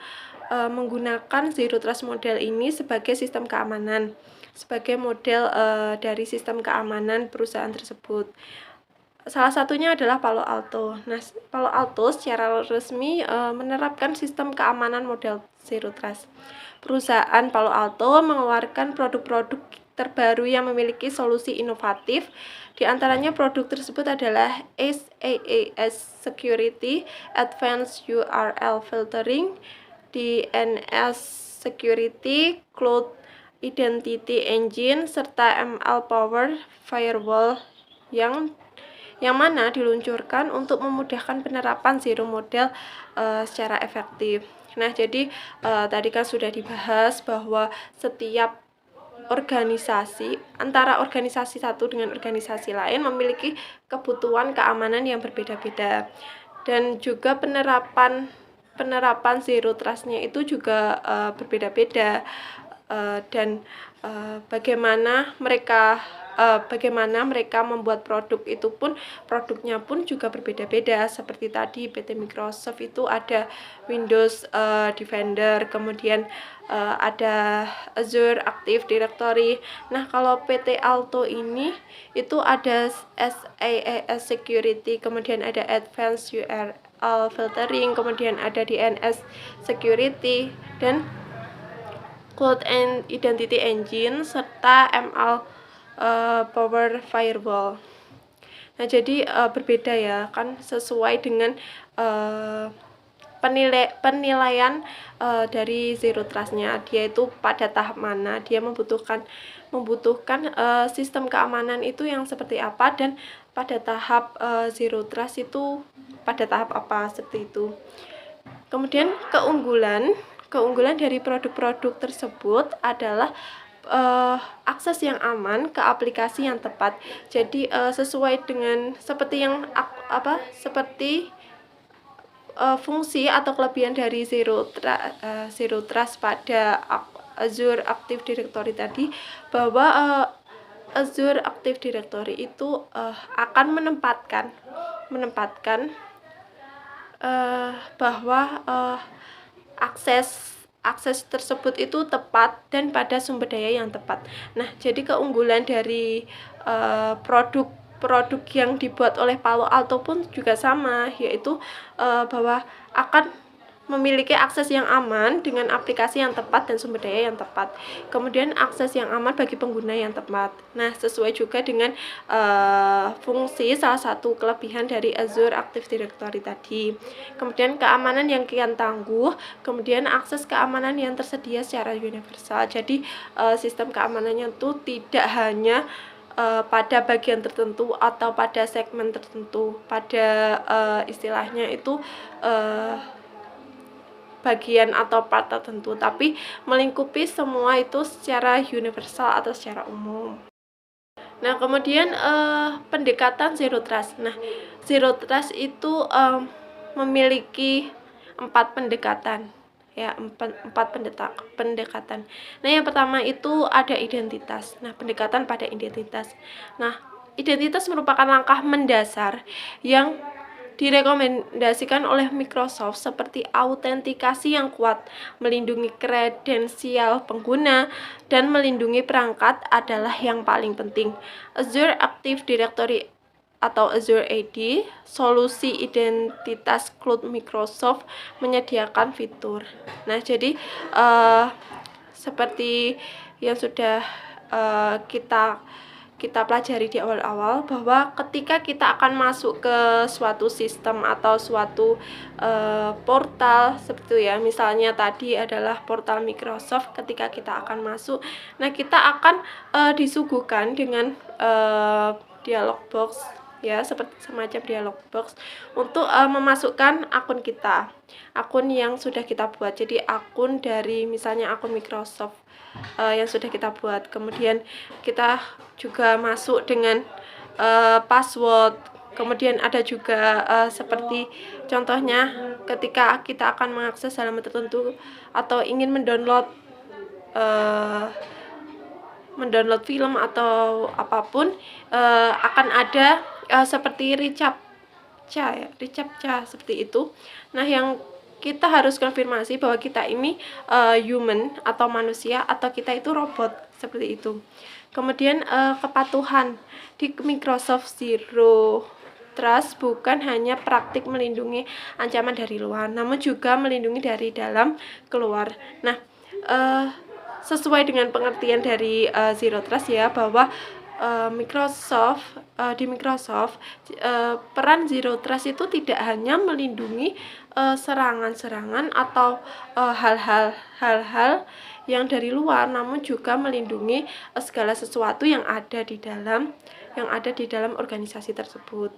menggunakan Zero Trust model ini sebagai sistem keamanan, sebagai model dari sistem keamanan perusahaan tersebut. Salah satunya adalah Palo Alto. Nah, Palo Alto secara resmi menerapkan sistem keamanan model Zero Trust. Perusahaan Palo Alto mengeluarkan produk-produk terbaru yang memiliki solusi inovatif. Di antaranya produk tersebut adalah SaaS Security, Advanced URL Filtering, DNS Security, Cloud Identity Engine, serta ML Power Firewall yang mana diluncurkan untuk memudahkan penerapan zero model secara efektif. Nah, jadi tadi kan sudah dibahas bahwa setiap organisasi, antara organisasi satu dengan organisasi lain memiliki kebutuhan keamanan yang berbeda-beda, dan juga penerapan zero trust-nya itu juga berbeda-beda, dan bagaimana mereka membuat produk itu pun, produknya pun juga berbeda-beda. Seperti tadi PT Microsoft itu ada Windows Defender, kemudian ada Azure Active Directory. Nah, kalau PT Alto ini itu ada SaaS Security, kemudian ada Advanced URL Filtering, kemudian ada DNS Security, dan Cloud and Identity Engine, serta ML Power Firewall. Nah, jadi berbeda ya, kan sesuai dengan penilaian dari zero trust-nya, dia itu pada tahap mana, dia membutuhkan sistem keamanan itu yang seperti apa, dan pada tahap zero trust itu pada tahap apa, seperti itu. Kemudian keunggulan dari produk-produk tersebut adalah akses yang aman ke aplikasi yang tepat. Jadi sesuai dengan seperti yang seperti fungsi atau kelebihan dari zero trust pada Azure Active Directory tadi, bahwa Azure Active Directory itu akan menempatkan bahwa akses tersebut itu tepat dan pada sumber daya yang tepat. Nah, jadi keunggulan dari produk yang dibuat oleh Palo Alto pun juga sama, yaitu bahwa akan memiliki akses yang aman dengan aplikasi yang tepat dan sumber daya yang tepat. Kemudian akses yang aman bagi pengguna yang tepat. Nah, sesuai juga dengan fungsi salah satu kelebihan dari Azure Active Directory tadi. Kemudian keamanan yang kian tangguh, kemudian akses keamanan yang tersedia secara universal. Jadi sistem keamanannya itu tidak hanya pada bagian tertentu atau pada segmen tertentu, pada istilahnya itu bagian atau part tertentu, tapi melingkupi semua itu secara universal atau secara umum. Nah, kemudian pendekatan zero trust. Nah, zero trust itu memiliki 4 pendekatan, ya, 4 pendekatan. Nah, yang pertama itu ada identitas. Nah, pendekatan pada identitas. Nah, identitas merupakan langkah mendasar yang direkomendasikan oleh Microsoft, seperti autentikasi yang kuat, melindungi kredensial pengguna, dan melindungi perangkat adalah yang paling penting. Azure Active Directory atau Azure AD, solusi identitas cloud Microsoft, menyediakan fitur. Nah, jadi seperti yang sudah kita pelajari di awal-awal, bahwa ketika kita akan masuk ke suatu sistem atau suatu portal seperti itu, ya, misalnya tadi adalah portal Microsoft, ketika kita akan masuk, nah, kita akan disuguhkan dengan dialog box, ya, seperti semacam dialog box untuk memasukkan akun kita, akun yang sudah kita buat. Jadi akun dari misalnya akun Microsoft yang sudah kita buat. Kemudian kita juga masuk dengan password. Kemudian ada juga seperti contohnya ketika kita akan mengakses halaman tertentu atau ingin mendownload film atau apapun, akan ada seperti reCAPTCHA seperti itu. Nah, yang kita harus konfirmasi bahwa kita ini human atau manusia atau kita itu robot, seperti itu. Kemudian kepatuhan di Microsoft Zero Trust bukan hanya praktik melindungi ancaman dari luar, namun juga melindungi dari dalam keluar. Nah, sesuai dengan pengertian dari Zero Trust, ya, bahwa di Microsoft peran Zero Trust itu tidak hanya melindungi serangan-serangan atau hal-hal yang dari luar, namun juga melindungi segala sesuatu yang ada di dalam organisasi tersebut.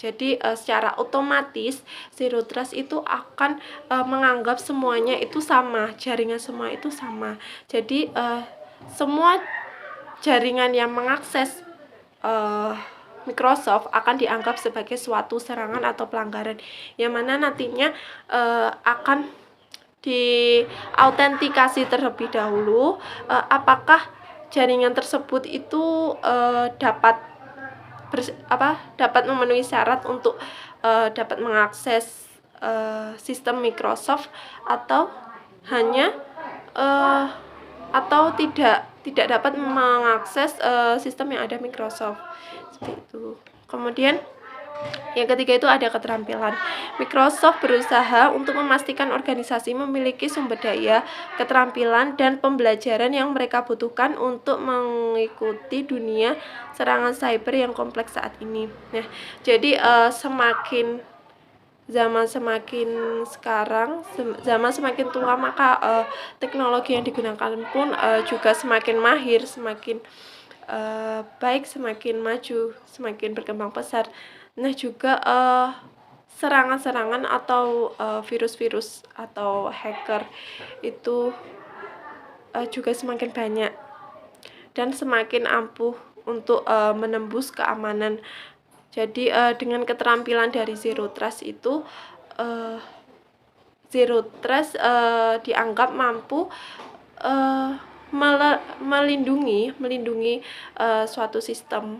Jadi secara otomatis Zero Trust itu akan menganggap semuanya itu sama, jaringan semua itu sama. Jadi semua jaringan yang mengakses Microsoft akan dianggap sebagai suatu serangan atau pelanggaran, yang mana nantinya akan diautentikasi terlebih dahulu apakah jaringan tersebut itu dapat memenuhi syarat untuk dapat mengakses sistem Microsoft atau hanya atau tidak dapat mengakses sistem yang ada Microsoft, seperti itu. Kemudian yang ketiga itu ada keterampilan. Microsoft berusaha untuk memastikan organisasi memiliki sumber daya, keterampilan, dan pembelajaran yang mereka butuhkan untuk mengikuti dunia serangan cyber yang kompleks saat ini. Nah, jadi semakin zaman semakin sekarang, zaman semakin tua, maka teknologi yang digunakan pun juga semakin mahir, semakin baik, semakin maju, semakin berkembang pesat. Nah juga serangan-serangan atau virus-virus atau hacker itu juga semakin banyak dan semakin ampuh untuk menembus keamanan. Jadi dengan keterampilan dari Zero Trust itu, Zero Trust dianggap mampu melindungi suatu sistem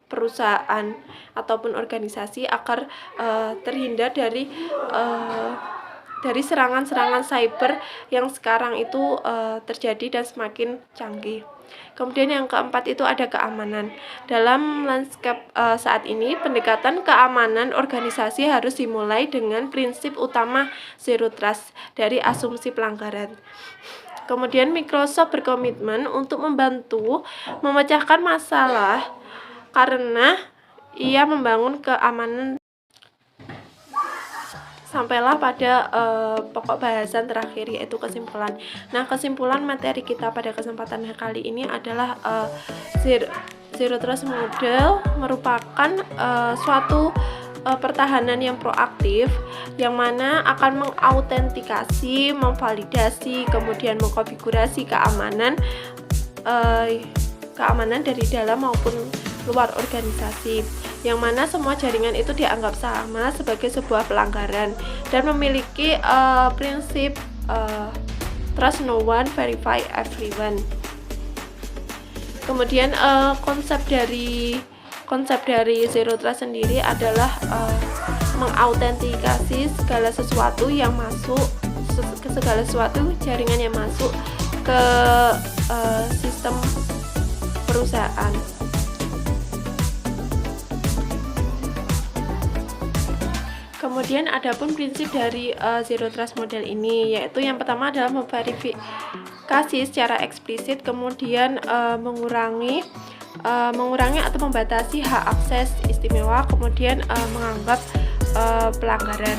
perusahaan ataupun organisasi agar terhindar dari serangan-serangan cyber yang sekarang itu terjadi dan semakin canggih. Kemudian yang keempat itu ada keamanan. Dalam landscape saat ini, pendekatan keamanan organisasi harus dimulai dengan prinsip utama Zero Trust dari asumsi pelanggaran. Kemudian Microsoft berkomitmen untuk membantu memecahkan masalah karena ia membangun keamanan. Sampailah pada pokok bahasan terakhir, yaitu kesimpulan. Nah, kesimpulan materi kita pada kesempatan kali ini adalah Zero Trust Model merupakan suatu pertahanan yang proaktif, yang mana akan mengautentikasi, memvalidasi, kemudian mengkonfigurasi keamanan dari dalam maupun luar organisasi, yang mana semua jaringan itu dianggap sama sebagai sebuah pelanggaran dan memiliki prinsip trust no one, verify everyone. Kemudian konsep dari Zero Trust sendiri adalah mengautentikasi segala sesuatu yang masuk, segala sesuatu jaringan yang masuk ke sistem perusahaan. Kemudian adapun prinsip dari Zero Trust Model ini, yaitu yang pertama adalah memverifikasi secara eksplisit, kemudian mengurangi atau membatasi hak akses istimewa, kemudian menganggap pelanggaran.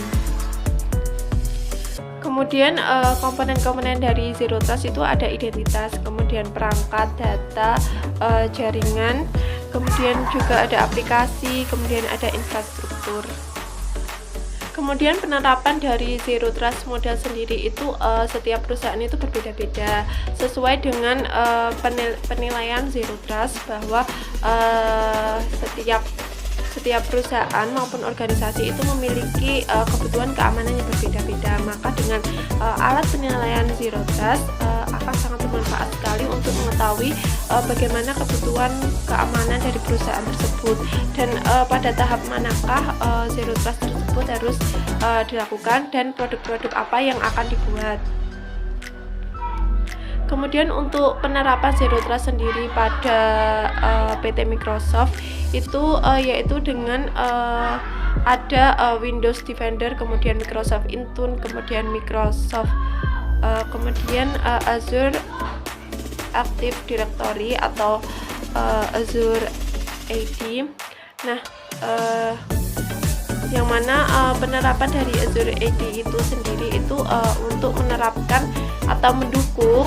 Kemudian komponen-komponen dari Zero Trust itu ada identitas, kemudian perangkat, data, jaringan, kemudian juga ada aplikasi, kemudian ada infrastruktur. Kemudian penerapan dari Zero Trust Model sendiri itu setiap perusahaan itu berbeda-beda sesuai dengan penilaian Zero Trust, bahwa setiap perusahaan maupun organisasi itu memiliki kebutuhan keamanan yang berbeda-beda. Maka dengan alat penilaian Zero Trust akan sangat bermanfaat sekali untuk mengetahui bagaimana kebutuhan keamanan dari perusahaan tersebut dan pada tahap manakah Zero Trust tersebut harus dilakukan dan produk-produk apa yang akan dibuat. Kemudian untuk penerapan Zero Trust sendiri pada PT Microsoft itu yaitu dengan ada Windows Defender, kemudian Microsoft Intune, kemudian Azure Active Directory atau Azure AD. Nah, yang mana penerapan dari Azure AD itu sendiri itu untuk menerapkan atau mendukung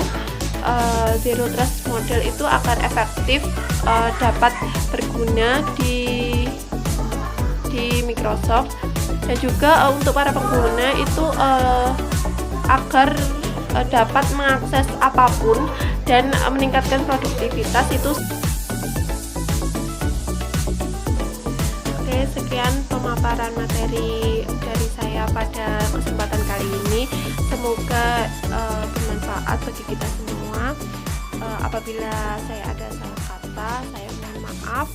Zero Trust Model itu akan efektif dapat berguna di Microsoft, dan juga untuk para pengguna itu agar dapat mengakses apapun dan meningkatkan produktivitas itu. Oke, sekian pemaparan materi dari saya pada kesempatan kali ini. Semoga bermanfaat bagi kita semua. Apabila saya ada salah kata, saya mohon maaf.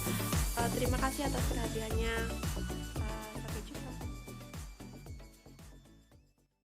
Terima kasih atas perhatiannya.